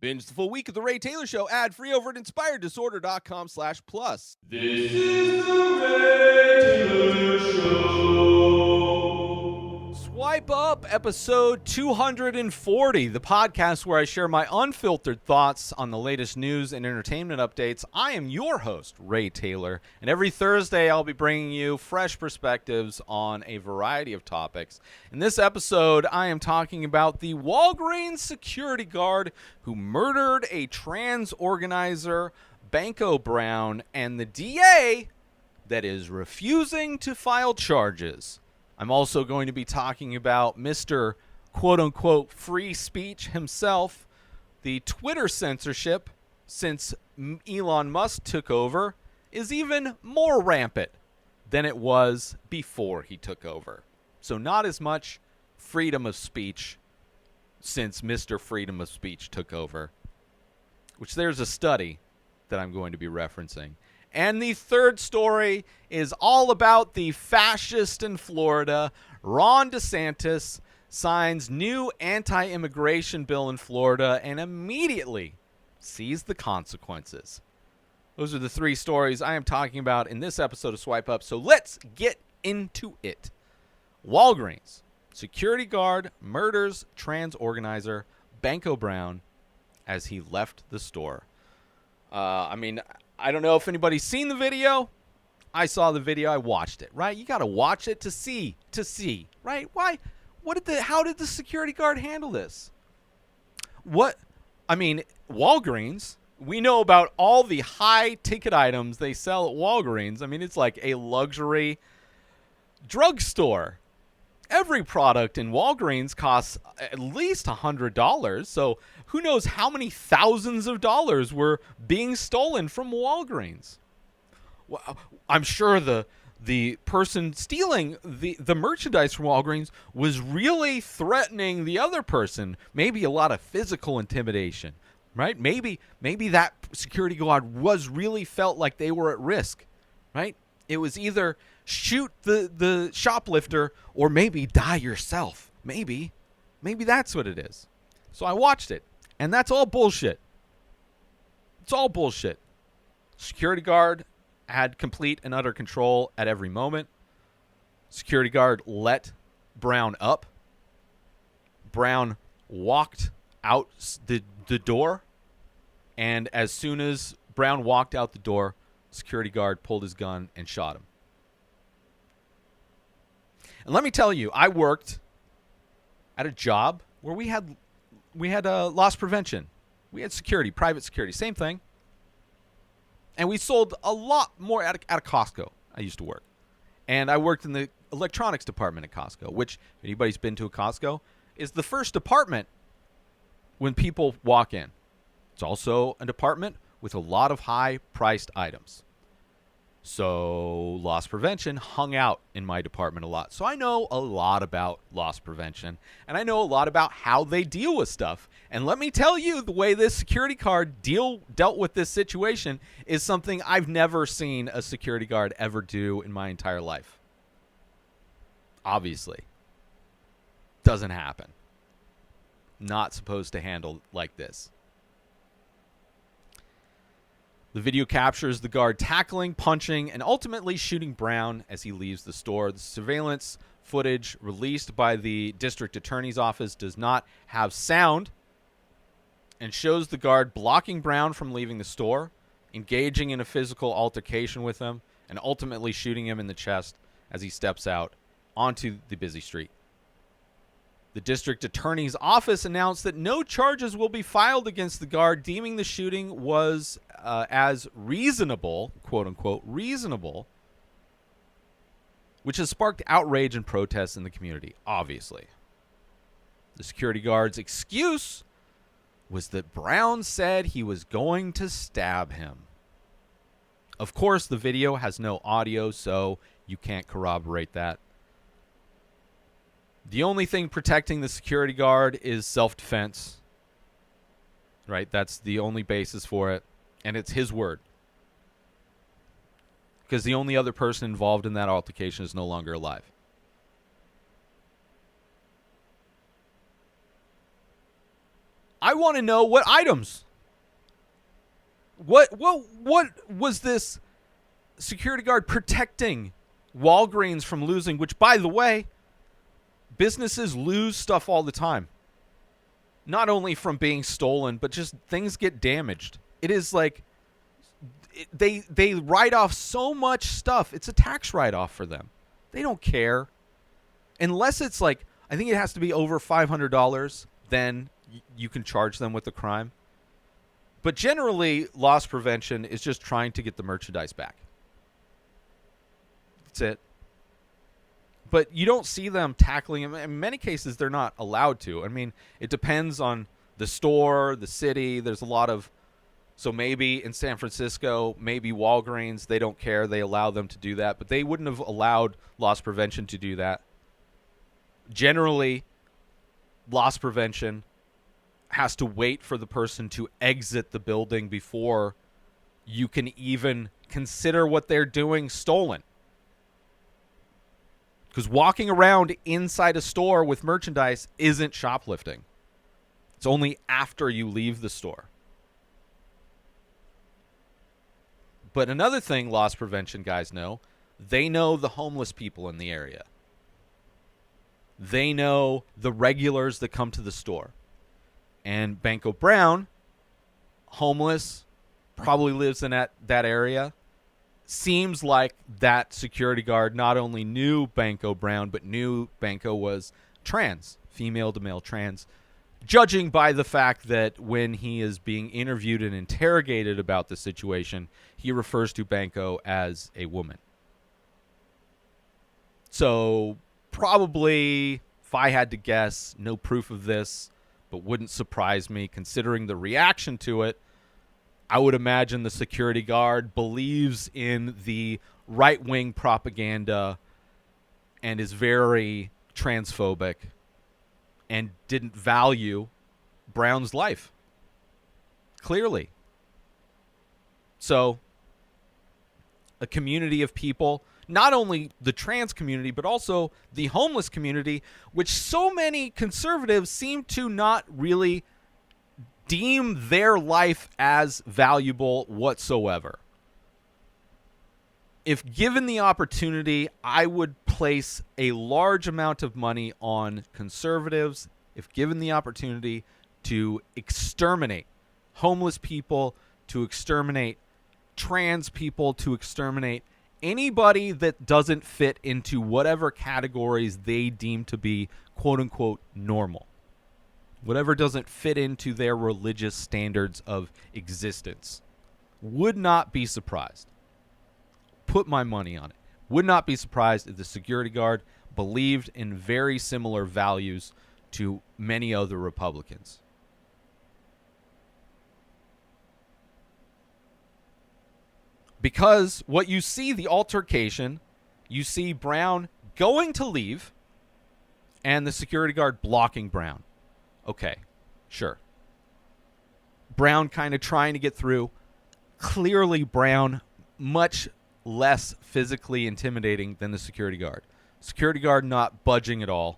Binge the full week of The Ray Taylor Show ad-free over at inspireddisorder.com/plus. This is The Ray Taylor Show. Swipe Up, episode 240, the podcast where I share my unfiltered thoughts on the latest news and entertainment updates. I am your host, Ray Taylor, and every Thursday I'll be bringing you fresh perspectives on a variety of topics. In this episode, I am talking about the Walgreens security guard who murdered a trans organizer, Banko Brown, and the DA that is refusing to file charges. I'm also going to be talking about Mr. quote-unquote free speech himself. The Twitter censorship, since Elon Musk took over, is even more rampant than it was before he took over. So not as much freedom of speech since Mr. Freedom of Speech took over, which there's a study that I'm going to be referencing. And the third story is all about the fascist in Florida. Ron DeSantis signs new anti-immigration bill in Florida and immediately sees the consequences. Those are the three stories I am talking about in this episode of Swipe Up, so let's get into it. Walgreens security guard murders trans organizer Banko Brown as he left the store. I don't know if anybody's seen the video. I saw the video. I watched it, right? You got to watch it to see, right? Why? How did the security guard handle this? Walgreens, we know about all the high ticket items they sell at Walgreens. I mean, it's like a luxury drugstore. Every product in Walgreens costs at least $100, so who knows how many thousands of dollars were being stolen from Walgreens. Well, I'm sure the person stealing the merchandise from Walgreens was really threatening the other person. Maybe a lot of physical intimidation, right? Maybe that security guard was really felt like they were at risk, right? It was either shoot the shoplifter or maybe die yourself. Maybe that's what it is. So I watched it, and that's all bullshit. It's all bullshit. Security guard had complete and utter control at every moment. Security guard let Brown up. Brown walked out the door, and as soon as Brown walked out the door, security guard pulled his gun and shot him. And let me tell you, I worked at a job where we had loss prevention. We had security, private security, same thing. And we sold a lot more at a Costco. I used to work. And I worked in the electronics department at Costco, which, if anybody's been to a Costco, is the first department when people walk in. It's also a department with a lot of high-priced items. So loss prevention hung out in my department a lot. So I know a lot about loss prevention, and I know a lot about how they deal with stuff. And let me tell you, the way this security guard dealt with this situation is something I've never seen a security guard ever do in my entire life. Obviously. Doesn't happen. Not supposed to handle like this. The video captures the guard tackling, punching, and ultimately shooting Brown as he leaves the store. The surveillance footage released by the district attorney's office does not have sound and shows the guard blocking Brown from leaving the store, engaging in a physical altercation with him, and ultimately shooting him in the chest as he steps out onto the busy street. The district attorney's office announced that no charges will be filed against the guard, deeming the shooting was as reasonable, quote-unquote, reasonable, which has sparked outrage and protests in the community, obviously. The security guard's excuse was that Brown said he was going to stab him. Of course, the video has no audio, so you can't corroborate that. The only thing protecting the security guard is self-defense. Right? That's the only basis for it. And it's his word. Because the only other person involved in that altercation is no longer alive. I want to know what items. What was this security guard protecting Walgreens from losing, which, by the way, businesses lose stuff all the time. Not only from being stolen, but just things get damaged. It is like they write off so much stuff. It's a tax write-off for them. They don't care. Unless it's like, I think it has to be over $500, then you can charge them with the crime. But generally, loss prevention is just trying to get the merchandise back. That's it. But you don't see them tackling them. In many cases, they're not allowed to. I mean, it depends on the store, the city. There's a lot of... So maybe in San Francisco, maybe Walgreens, they don't care. They allow them to do that. But they wouldn't have allowed loss prevention to do that. Generally, loss prevention has to wait for the person to exit the building before you can even consider what they're doing stolen. Because walking around inside a store with merchandise isn't shoplifting. It's only after you leave the store. But another thing loss prevention guys know, they know the homeless people in the area. They know the regulars that come to the store. And Banko Brown, homeless, probably lives in that area. Seems like that security guard not only knew Banko Brown, but knew Banko was trans, female to male trans, judging by the fact that when he is being interviewed and interrogated about the situation, he refers to Banko as a woman. So probably, if I had to guess, no proof of this, but wouldn't surprise me considering the reaction to it, I would imagine the security guard believes in the right-wing propaganda and is very transphobic and didn't value Brown's life. Clearly. So, a community of people, not only the trans community, but also the homeless community, which so many conservatives seem to not really deem their life as valuable whatsoever. If given the opportunity, I would place a large amount of money on conservatives, if given the opportunity to exterminate homeless people, to exterminate trans people, to exterminate anybody that doesn't fit into whatever categories they deem to be quote-unquote normal. Whatever doesn't fit into their religious standards of existence. Would not be surprised. Put my money on it. Would not be surprised if the security guard believed in very similar values to many other Republicans. Because what you see, the altercation, you see Brown going to leave and the security guard blocking Brown. Okay, sure. Brown kind of trying to get through. Clearly Brown much less physically intimidating than the security guard. Security guard not budging at all.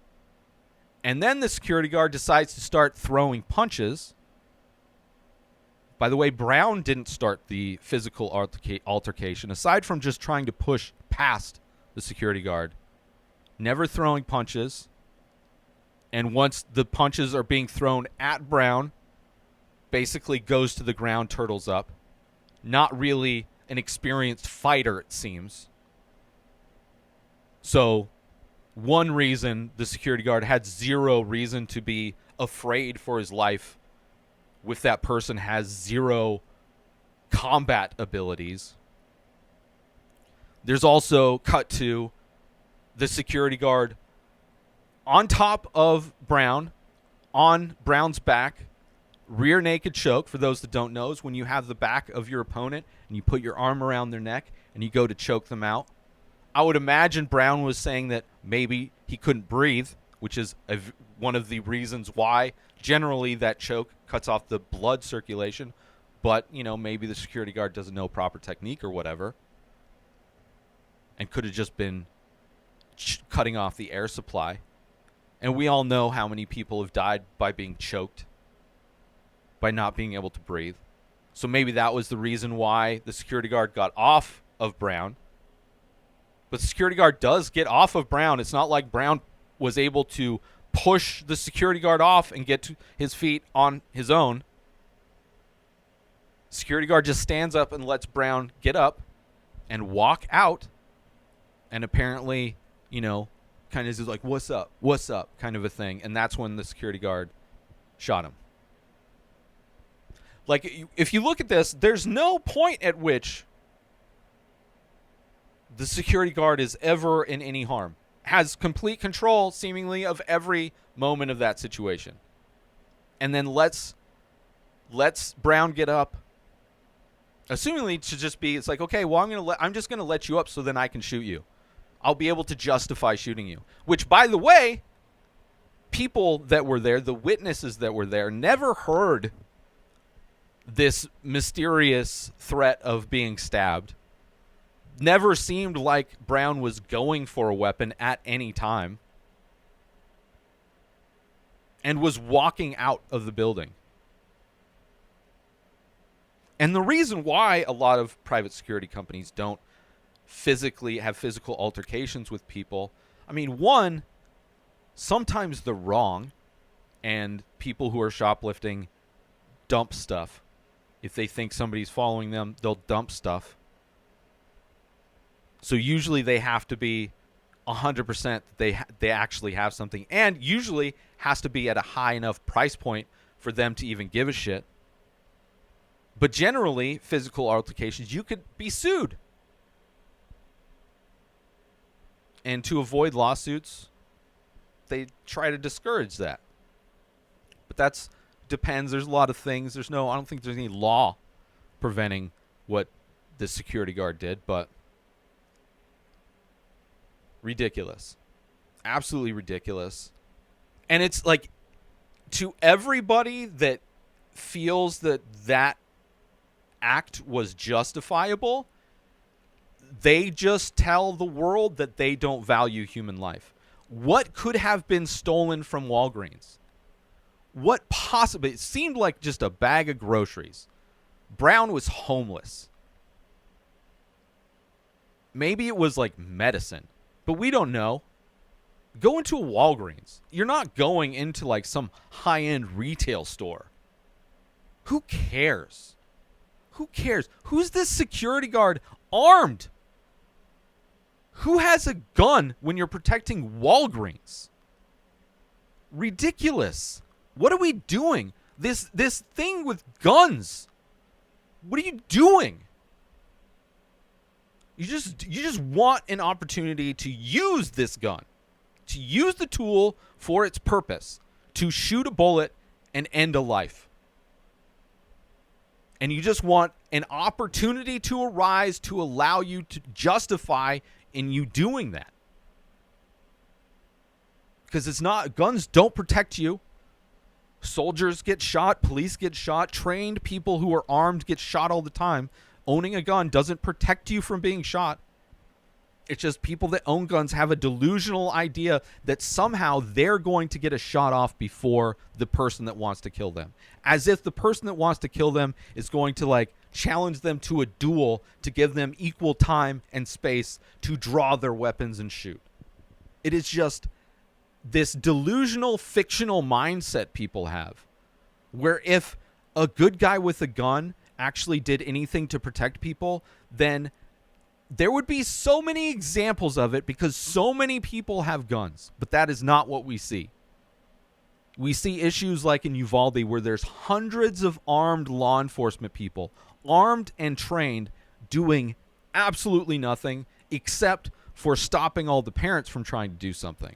And then the security guard decides to start throwing punches. By the way, Brown didn't start the physical altercation, aside from just trying to push past the security guard. Never throwing punches. And once the punches are being thrown at Brown, basically goes to the ground, turtles up. Not really an experienced fighter, it seems. So, one reason the security guard had zero reason to be afraid for his life if that person has zero combat abilities. There's also cut to the security guard on top of Brown, on Brown's back, rear naked choke. For those that don't know, is when you have the back of your opponent and you put your arm around their neck and you go to choke them out. I would imagine Brown was saying that maybe he couldn't breathe, which is one of the reasons why generally that choke cuts off the blood circulation. But, you know, maybe the security guard doesn't know proper technique or whatever and could have just been cutting off the air supply. And we all know how many people have died by being choked. by not being able to breathe. So maybe that was the reason why the security guard got off of Brown. But the security guard does get off of Brown. It's not like Brown was able to push the security guard off and get to his feet on his own. Security guard just stands up and lets Brown get up and walk out. And apparently, kind of is like, what's up, kind of a thing. And that's when the security guard shot him. Like, if you look at this, there's no point at which the security guard is ever in any harm. Has complete control, seemingly, of every moment of that situation. And then lets Brown get up. Assumingly to just be, it's like, okay, well, I'm just going to let you up so then I can shoot you. I'll be able to justify shooting you. Which, by the way, people that were there, the witnesses that were there, never heard this mysterious threat of being stabbed. Never seemed like Brown was going for a weapon at any time. And was walking out of the building. And the reason why a lot of private security companies don't physically have physical altercations with people, I mean, one, sometimes they're wrong, and people who are shoplifting dump stuff. If they think somebody's following them, they'll dump stuff. So usually they have to be 100% that they actually have something, and usually has to be at a high enough price point for them to even give a shit. But generally, physical altercations, you could be sued. And to avoid lawsuits, they try to discourage that. But that's depends. There's a lot of things. I don't think there's any law preventing what the security guard did, but ridiculous. Absolutely ridiculous. And it's like, to everybody that feels that act was justifiable, they just tell the world that they don't value human life. What could have been stolen from Walgreens? What possibly? It seemed like just a bag of groceries. Brown was homeless. Maybe it was like medicine, but we don't know. Go into a Walgreens. You're not going into like some high-end retail store. Who cares? Who cares? Who's this security guard armed? Who has a gun when you're protecting Walgreens? Ridiculous. What are we doing? This thing with guns. What are you doing? You just want an opportunity to use this gun. To use the tool for its purpose. To shoot a bullet and end a life. And you just want an opportunity to arise to allow you to justify in you doing that. Because it's not, guns don't protect you. Soldiers get shot, police get shot, trained people who are armed get shot all the time. Owning a gun doesn't protect you from being shot. It's just people that own guns have a delusional idea that somehow they're going to get a shot off before the person that wants to kill them. As if the person that wants to kill them is going to like challenge them to a duel to give them equal time and space to draw their weapons and shoot. It is just this delusional, fictional mindset people have, where if a good guy with a gun actually did anything to protect people, then there would be so many examples of it because so many people have guns. But that is not what we see. We see issues like in Uvalde where there's hundreds of armed law enforcement people, armed and trained, doing absolutely nothing except for stopping all the parents from trying to do something.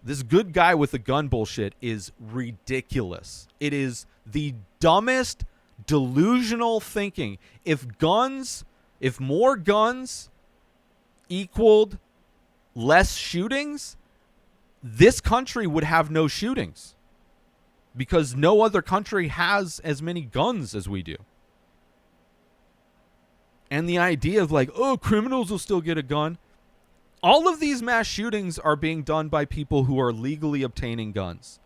This good guy with a gun bullshit is ridiculous. It is the dumbest, delusional thinking. If more guns equaled less shootings, this country would have no shootings. Because no other country has as many guns as we do. And the idea of like, oh, criminals will still get a gun. All of these mass shootings are being done by people who are legally obtaining guns.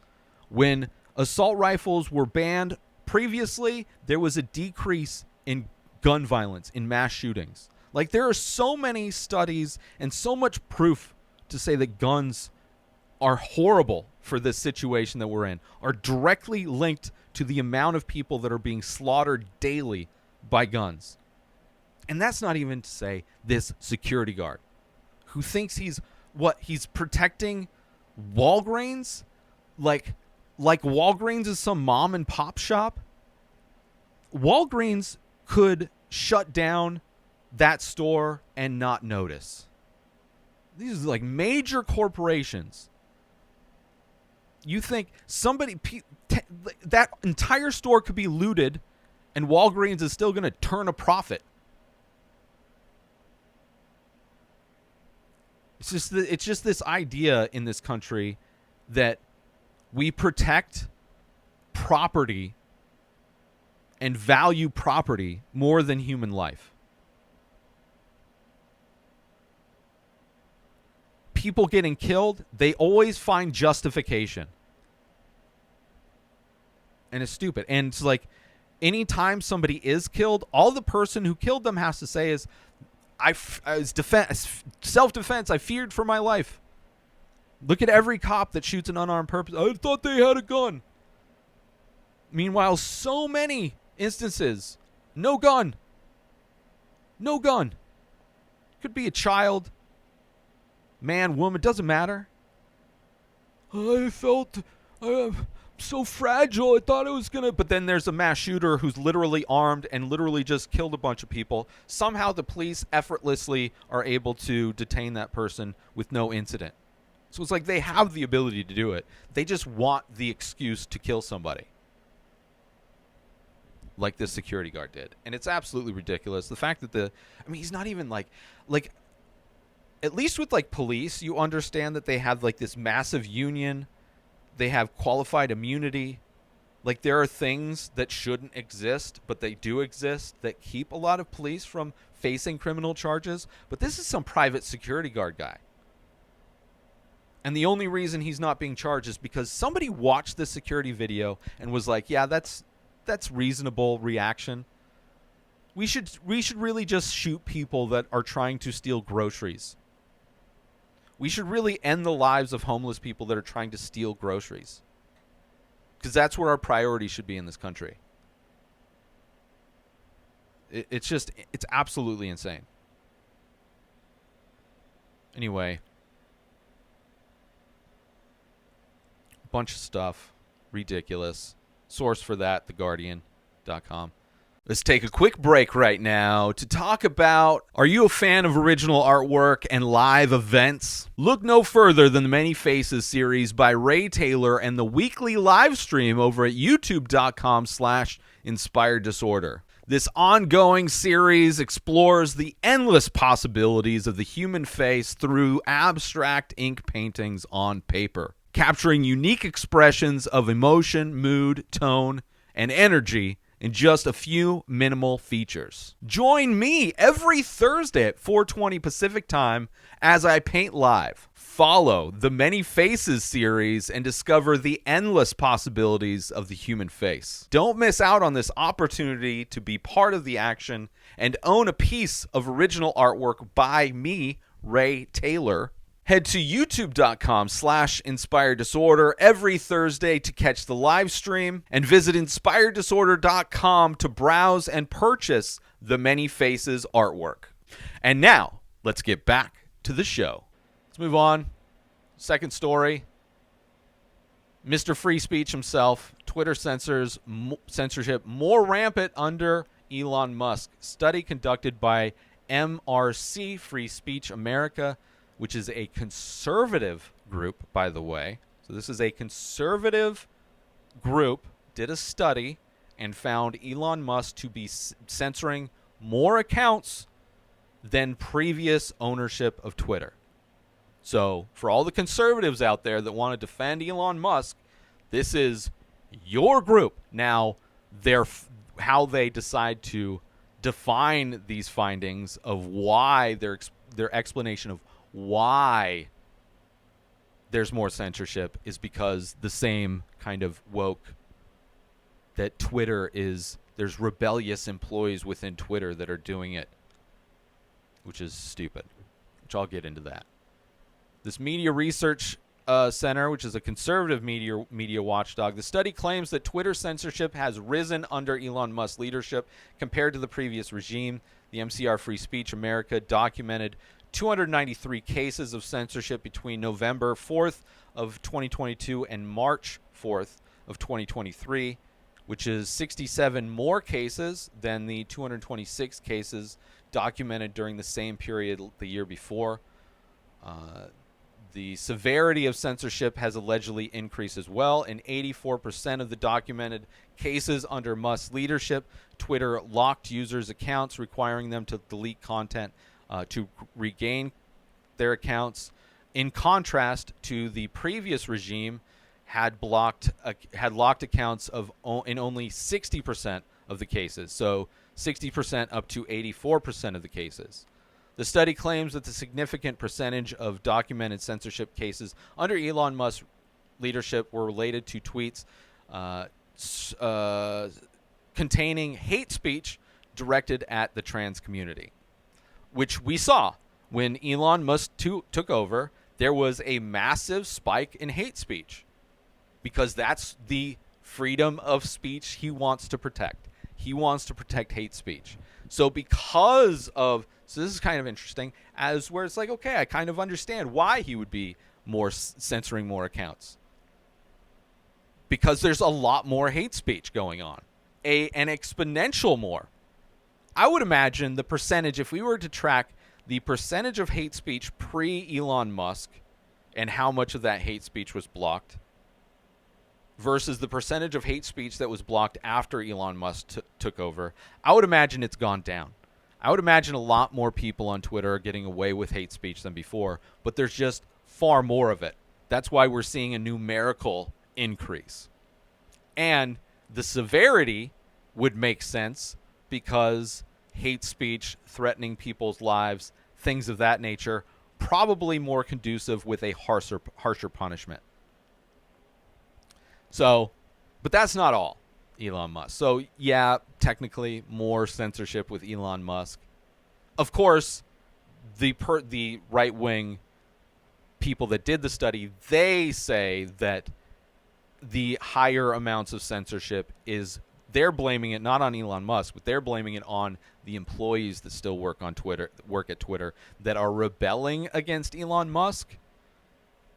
When Assault rifles were banned. Previously, there was a decrease in gun violence, in mass shootings. Like, there are so many studies and so much proof to say that guns are horrible for this situation that we're in, are directly linked to the amount of people that are being slaughtered daily by guns. And that's not even to say this security guard who thinks he's protecting Walgreens? Like Walgreens is some mom and pop shop? Walgreens could shut down that store and not notice. These are like major corporations. You think that entire store could be looted and Walgreens is still going to turn a profit? It's just this idea in this country that we protect property and value property more than human life. People getting killed, they always find justification. And it's stupid. And it's like, anytime somebody is killed, all the person who killed them has to say is, self-defense, I feared for my life. Look at every cop that shoots an unarmed person. I thought they had a gun. Meanwhile, so many instances, no gun. No gun. Could be a child, man, woman, doesn't matter. I felt so fragile. I thought it was going to... But then there's a mass shooter who's literally armed and literally just killed a bunch of people. Somehow the police effortlessly are able to detain that person with no incident. So it's like they have the ability to do it. They just want the excuse to kill somebody. Like this security guard did. And it's absolutely ridiculous. The fact that he's not even like at least with like police, you understand that they have like this massive union. They have qualified immunity. Like, there are things that shouldn't exist, but they do exist, that keep a lot of police from facing criminal charges. But this is some private security guard guy. And the only reason he's not being charged is because somebody watched the security video and was like, yeah, that's reasonable reaction. We should really just shoot people that are trying to steal groceries. We should really end the lives of homeless people that are trying to steal groceries. Because that's where our priority should be in this country. It's absolutely insane. Anyway. Bunch of stuff. Ridiculous. Source for that, theguardian.com. Let's take a quick break right now to talk about, are you a fan of original artwork and live events? Look no further than the Many Faces series by Ray Taylor and the weekly live stream over at youtube.com/inspired disorder. This ongoing series explores the endless possibilities of the human face through abstract ink paintings on paper, capturing unique expressions of emotion, mood, tone, and energy in just a few minimal features. Join me every Thursday at 4:20 Pacific time as I paint live. Follow the Many Faces series and discover the endless possibilities of the human face. Don't miss out on this opportunity to be part of the action and own a piece of original artwork by me, Ray Taylor. Head to youtube.com/inspired disorder every Thursday to catch the live stream, and visit inspireddisorder.com to browse and purchase the Many Faces artwork. And now, let's get back to the show. Let's move on. Second story. Mr. Free Speech himself. Twitter censorship more rampant under Elon Musk. Study conducted by MRC Free Speech America, which is a conservative group, by the way. So this is a conservative group, did a study, and found Elon Musk to be censoring more accounts than previous ownership of Twitter. So for all the conservatives out there that want to defend Elon Musk, this is your group. Now, how they decide to define these findings of why their explanation of why there's more censorship is because the same kind of woke that Twitter is, there's rebellious employees within Twitter that are doing it, which is stupid, which I'll get into that. This Media Research Center, which is a conservative media watchdog, the study claims that Twitter censorship has risen under Elon Musk's leadership compared to the previous regime. The MCR Free Speech America documented 293 cases of censorship between November 4th of 2022 and March 4th of 2023, which is 67 more cases than the 226 cases documented during the same period the year before. The severity of censorship has allegedly increased as well. In 84% of the documented cases under Musk's leadership, Twitter locked users' accounts, requiring them to delete content to regain their accounts. In contrast to the previous regime, had locked accounts in only 60% of the cases, so 60% up to 84% of the cases. The study claims that the significant percentage of documented censorship cases under Elon Musk's leadership were related to tweets containing hate speech directed at the trans community, which we saw when Elon Musk took over. There was a massive spike in hate speech because that's the freedom of speech he wants to protect. He wants to protect hate speech. So this is kind of interesting, as where it's like, okay, I kind of understand why he would be more censoring more accounts. Because there's a lot more hate speech going on. An exponential more. I would imagine the percentage, if we were to track the percentage of hate speech pre-Elon Musk and how much of that hate speech was blocked versus the percentage of hate speech that was blocked after Elon Musk took over, I would imagine it's gone down. I would imagine a lot more people on Twitter are getting away with hate speech than before, but there's just far more of it. That's why we're seeing a numerical increase. And the severity would make sense because hate speech, threatening people's lives, things of that nature, probably more conducive with a harsher punishment. So, but that's not all. Elon Musk. So, yeah, technically more censorship with Elon Musk. Of course, the right-wing people that did the study, they say that the higher amounts of censorship they're blaming it not on Elon Musk, but they're blaming it on the employees that still work at Twitter that are rebelling against Elon Musk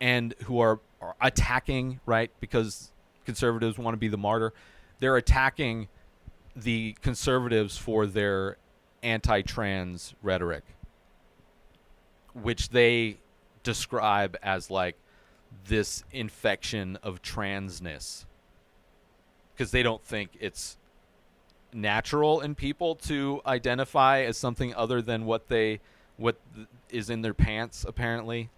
and who are attacking, right? Because conservatives want to be the martyr. They're attacking the conservatives for their anti-trans rhetoric, which they describe as like this infection of transness, because they don't think it's natural in people to identify as something other than what is in their pants, apparently.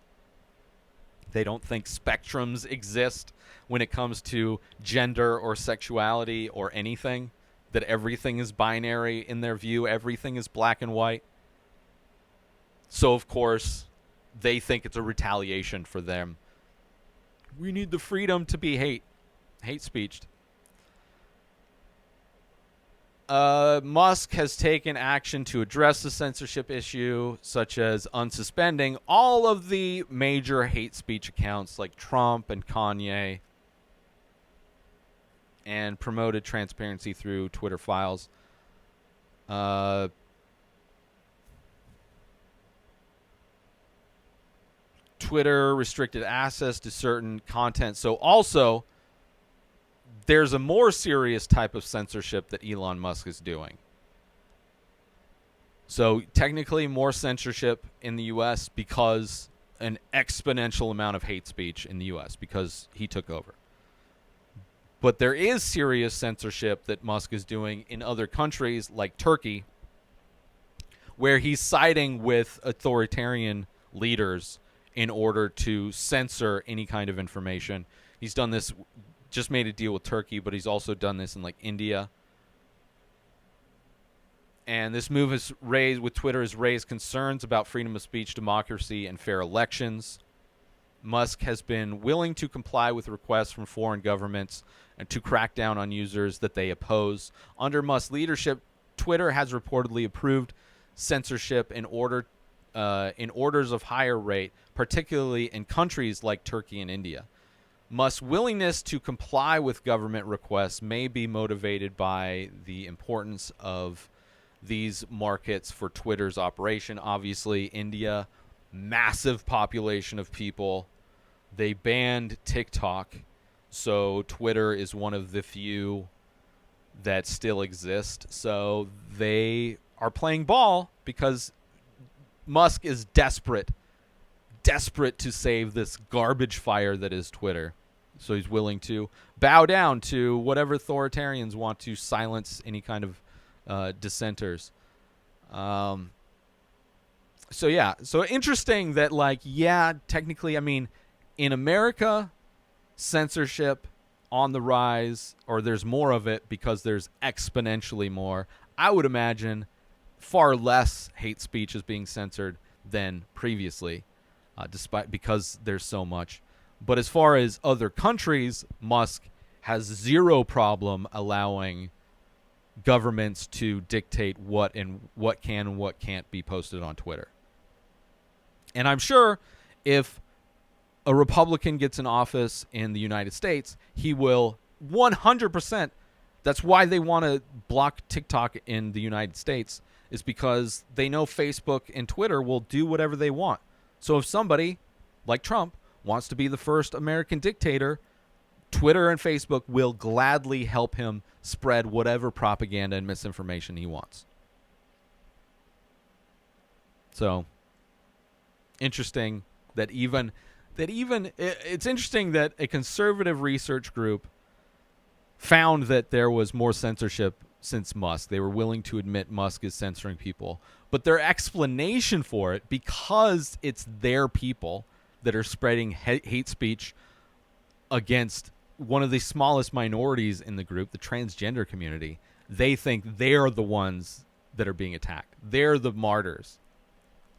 They don't think spectrums exist when it comes to gender or sexuality or anything, that everything is binary in their view, everything is black and white. So, of course, they think it's a retaliation for them. We need the freedom to be hate speeched. Musk has taken action to address the censorship issue, such as unsuspending all of the major hate speech accounts like Trump and Kanye, and promoted transparency through Twitter files. Twitter restricted access to certain content. So also, there's a more serious type of censorship that Elon Musk is doing. So technically more censorship in the U.S. because an exponential amount of hate speech in the U.S. because he took over. But there is serious censorship that Musk is doing in other countries like Turkey, where he's siding with authoritarian leaders in order to censor any kind of information. He's done this, just made a deal with Turkey, but he's also done this in like India. And this move with Twitter has raised concerns about freedom of speech, democracy, and fair elections. Musk has been willing to comply with requests from foreign governments and to crack down on users that they oppose. Under Musk's leadership, Twitter has reportedly approved censorship in orders of higher rate, particularly in countries like Turkey and India. Musk's willingness to comply with government requests may be motivated by the importance of these markets for Twitter's operation. Obviously, India, massive population of people. They banned TikTok, so Twitter is one of the few that still exist. So they are playing ball because Musk is desperate to save this garbage fire that is Twitter. So he's willing to bow down to whatever authoritarians want to silence any kind of dissenters. So interesting that, like, yeah, technically, I mean, in America, censorship on the rise, or there's more of it because there's exponentially more. I would imagine far less hate speech is being censored than previously, because there's so much. But as far as other countries, Musk has zero problem allowing governments to dictate what can and what can't be posted on Twitter. And I'm sure if a Republican gets in office in the United States, he will 100%. That's why they want to block TikTok in the United States, is because they know Facebook and Twitter will do whatever they want. So if somebody like Trump wants to be the first American dictator, Twitter and Facebook will gladly help him spread whatever propaganda and misinformation he wants. So interesting that it's interesting that a conservative research group found that there was more censorship since Musk. They were willing to admit Musk is censoring people. But their explanation for it, because it's their people that are spreading hate speech against one of the smallest minorities in the group, the transgender community, they think they're the ones that are being attacked. They're the martyrs.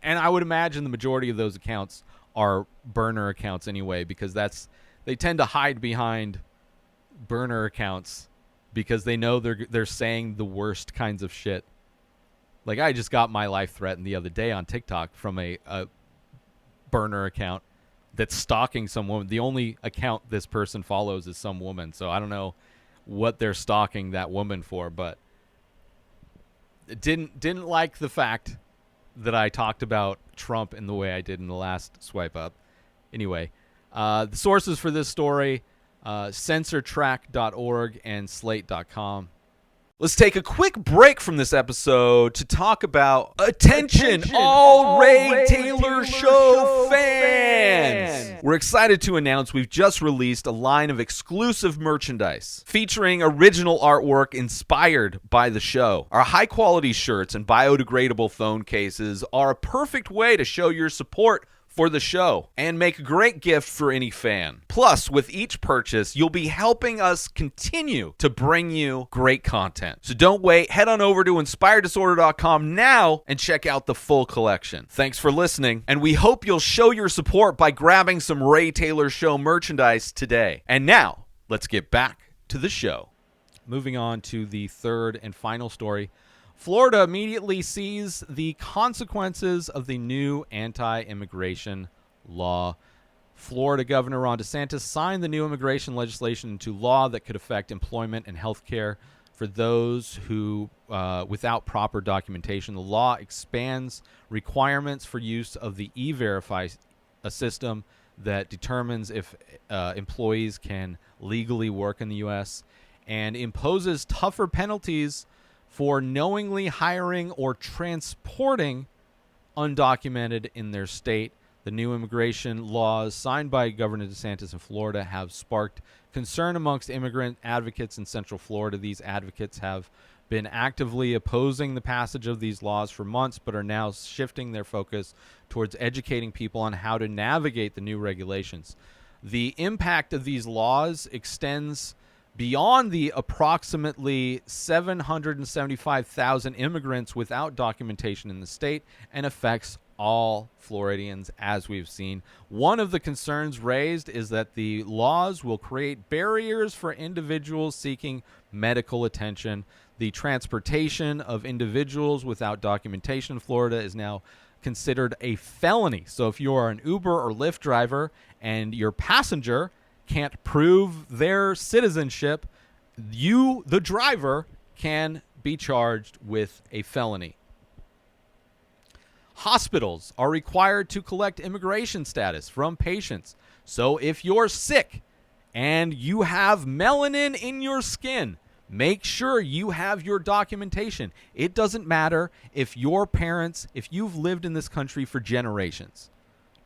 And I would imagine the majority of those accounts are burner accounts anyway, because they tend to hide behind burner accounts because they know they're saying the worst kinds of shit. Like, I just got my life threatened the other day on TikTok from a burner account that's stalking some woman. The only account this person follows is some woman, so I don't know what they're stalking that woman for, but didn't like the fact that I talked about Trump in the way I did in the last swipe up. Anyway, the sources for this story, censortrack.org and slate.com. Let's take a quick break from this episode to talk about Attention all Ray Taylor Show fans! We're excited to announce we've just released a line of exclusive merchandise featuring original artwork inspired by the show. Our high-quality shirts and biodegradable phone cases are a perfect way to show your support for the show and make a great gift for any fan. Plus, with each purchase, you'll be helping us continue to bring you great content. So don't wait. Head on over to inspireddisorder.com now and check out the full collection. Thanks for listening, and we hope you'll show your support by grabbing some Ray Taylor Show merchandise today. And now, let's get back to the show. Moving on to the third and final story. Florida immediately sees the consequences of the new anti-immigration law. Florida Governor Ron DeSantis signed the new immigration legislation into law that could affect employment and health care for those who, without proper documentation. The law expands requirements for use of the E-Verify, a system that determines if employees can legally work in the U.S., and imposes tougher penalties for knowingly hiring or transporting undocumented in their state. The new immigration laws signed by Governor DeSantis in Florida have sparked concern amongst immigrant advocates in Central Florida. These advocates have been actively opposing the passage of these laws for months, but are now shifting their focus towards educating people on how to navigate the new regulations. The impact of these laws extends beyond the approximately 775,000 immigrants without documentation in the state and affects all Floridians, as we've seen. One of the concerns raised is that the laws will create barriers for individuals seeking medical attention. The transportation of individuals without documentation in Florida is now considered a felony. So if you are an Uber or Lyft driver and your passenger can't prove their citizenship, you, the driver, can be charged with a felony. Hospitals are required to collect immigration status from patients. So if you're sick and you have melanin in your skin, make sure you have your documentation. It doesn't matter if your parents, if you've lived in this country for generations.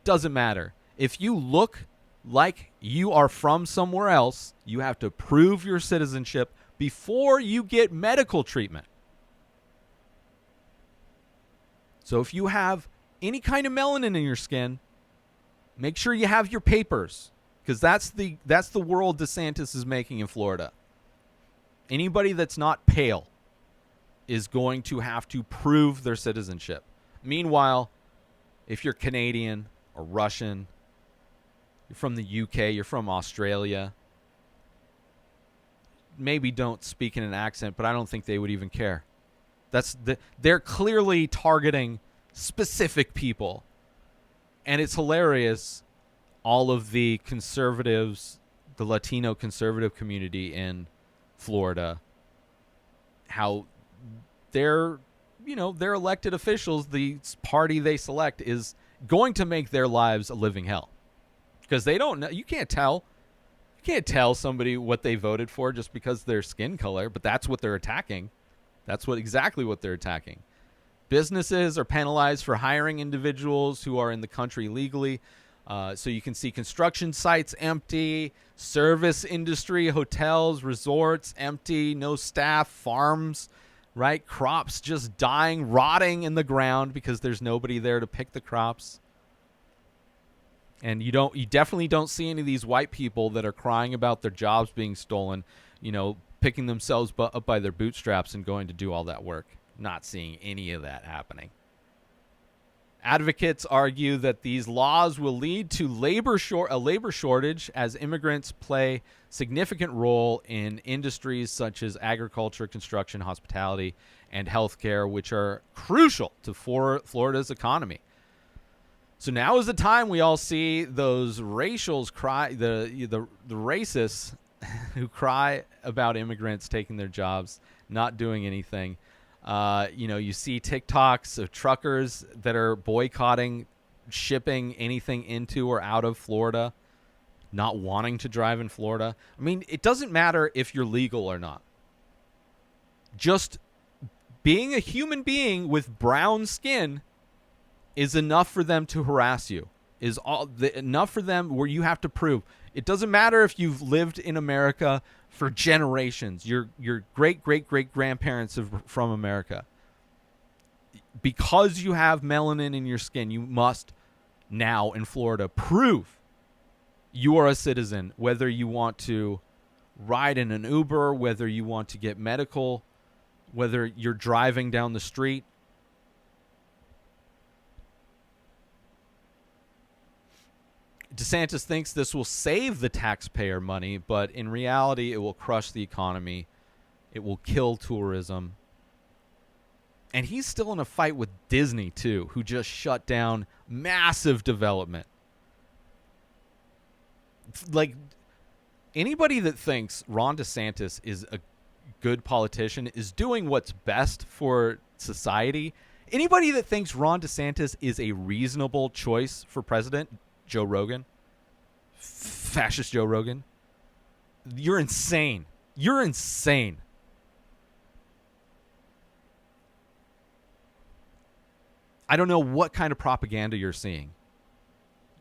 Doesn't matter. If you look like you are from somewhere else, you have to prove your citizenship before you get medical treatment. So if you have any kind of melanin in your skin, make sure you have your papers, because that's the world DeSantis is making in Florida. Anybody that's not pale is going to have to prove their citizenship. Meanwhile, if you're Canadian or Russian, you're from the UK, you're from Australia, maybe don't speak in an accent, but I don't think they would even care. They're clearly targeting specific people. And it's hilarious, all of the conservatives, the Latino conservative community in Florida, how their elected officials, the party they select, is going to make their lives a living hell. Because they don't know, you can't tell somebody what they voted for just because of their skin color, but that's what they're attacking. That's exactly what they're attacking. Businesses are penalized for hiring individuals who are in the country legally. So you can see construction sites empty, service industry, hotels, resorts empty, no staff, farms, right? Crops just dying, rotting in the ground because there's nobody there to pick the crops. And you definitely don't see any of these white people that are crying about their jobs being stolen, picking themselves up by their bootstraps and going to do all that work. Not seeing any of that happening. Advocates argue that these laws will lead to a labor shortage as immigrants play significant role in industries such as agriculture, construction, hospitality, and healthcare, which are crucial to Florida's economy. So now is the time we all see those racials cry, the racists who cry about immigrants taking their jobs, not doing anything. You see TikToks of truckers that are boycotting shipping anything into or out of Florida, not wanting to drive in Florida. I mean, it doesn't matter if you're legal or not. Just being a human being with brown skin is enough for them to harass you. Enough for them where you have to prove. It doesn't matter if you've lived in America for generations. Your great-great-great-grandparents are from America. Because you have melanin in your skin, you must now in Florida prove you are a citizen, whether you want to ride in an Uber, whether you want to get medical, whether you're driving down the street. DeSantis thinks this will save the taxpayer money, but in reality, it will crush the economy. It will kill tourism. And he's still in a fight with Disney, too, who just shut down massive development. Like, anybody that thinks Ron DeSantis is a good politician is doing what's best for society. Anybody that thinks Ron DeSantis is a reasonable choice for president, Joe Rogan, fascist Joe Rogan, you're insane. You're insane. I don't know what kind of propaganda you're seeing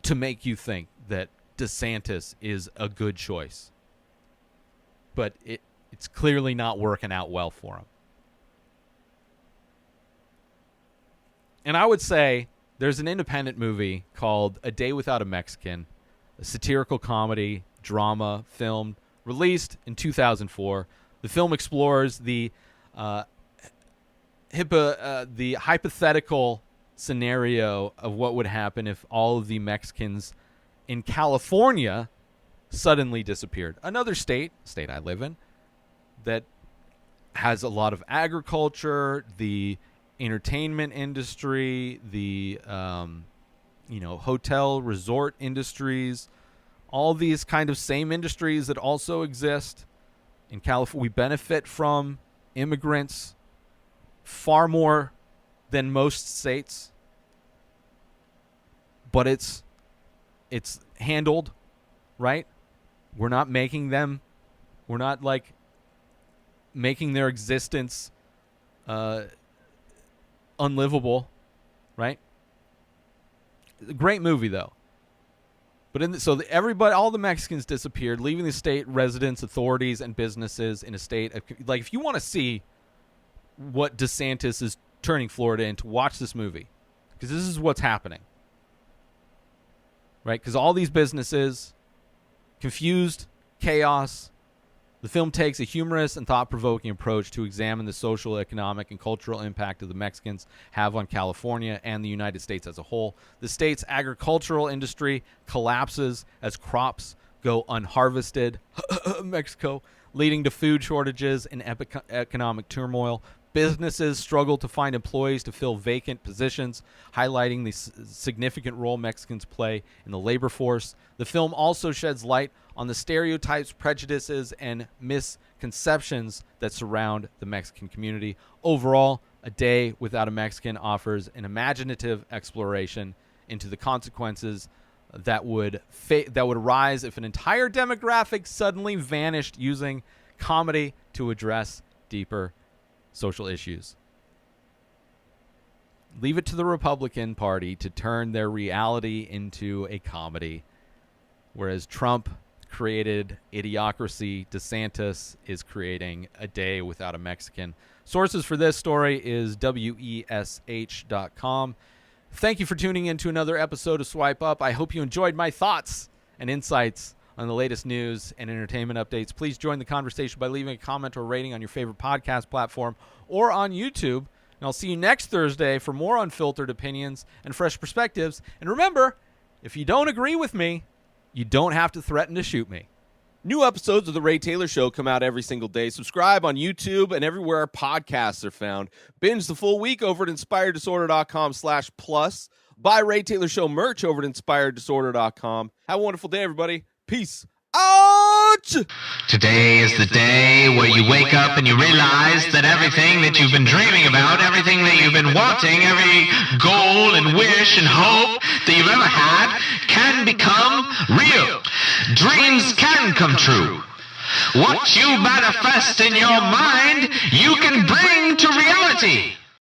to make you think that DeSantis is a good choice. But it's clearly not working out well for him. And I would say there's an independent movie called A Day Without a Mexican, a satirical comedy, drama, film, released in 2004. The film explores the hypothetical scenario of what would happen if all of the Mexicans in California suddenly disappeared. Another state I live in, that has a lot of agriculture, the entertainment industry, the hotel resort industries, all these kind of same industries that also exist in California. We benefit from immigrants far more than most states, but it's handled right. We're not making their existence unlivable, right? Great movie though. But all the Mexicans disappeared, leaving the state residents, authorities, and businesses in a state of, like, if you want to see what DeSantis is turning Florida into, watch this movie, because this is what's happening, right? Because all these businesses, confused, chaos. The film takes a humorous and thought-provoking approach to examine the social, economic, and cultural impact of the Mexicans have on California and the United States as a whole. The state's agricultural industry collapses as crops go unharvested, Mexico, leading to food shortages and economic turmoil. Businesses struggle to find employees to fill vacant positions, highlighting the significant role Mexicans play in the labor force. The film also sheds light on the stereotypes, prejudices, and misconceptions that surround the Mexican community. Overall, A Day Without a Mexican offers an imaginative exploration into the consequences that would arise if an entire demographic suddenly vanished, using comedy to address deeper social issues. Leave it to the Republican Party to turn their reality into a comedy. Whereas Trump created idiocracy, DeSantis is creating A Day Without a Mexican. Sources for this story is wesh.com. Thank you for tuning in to another episode of Swipe Up. I hope you enjoyed my thoughts and insights on the latest news and entertainment updates. Please join the conversation by leaving a comment or rating on your favorite podcast platform or on YouTube. And I'll see you next Thursday for more unfiltered opinions and fresh perspectives. And remember, if you don't agree with me, you don't have to threaten to shoot me. New episodes of The Ray Taylor Show come out every single day. Subscribe on YouTube and everywhere our podcasts are found. Binge the full week over at inspireddisorder.com/plus. Buy Ray Taylor Show merch over at inspireddisorder.com. Have a wonderful day, everybody. Peace out! Today is the day where you wake up and you realize that everything that you've been dreaming about, everything that you've been wanting, every goal and wish and hope that you've ever had can become real. Dreams can come true. What you manifest in your mind, you can bring to reality.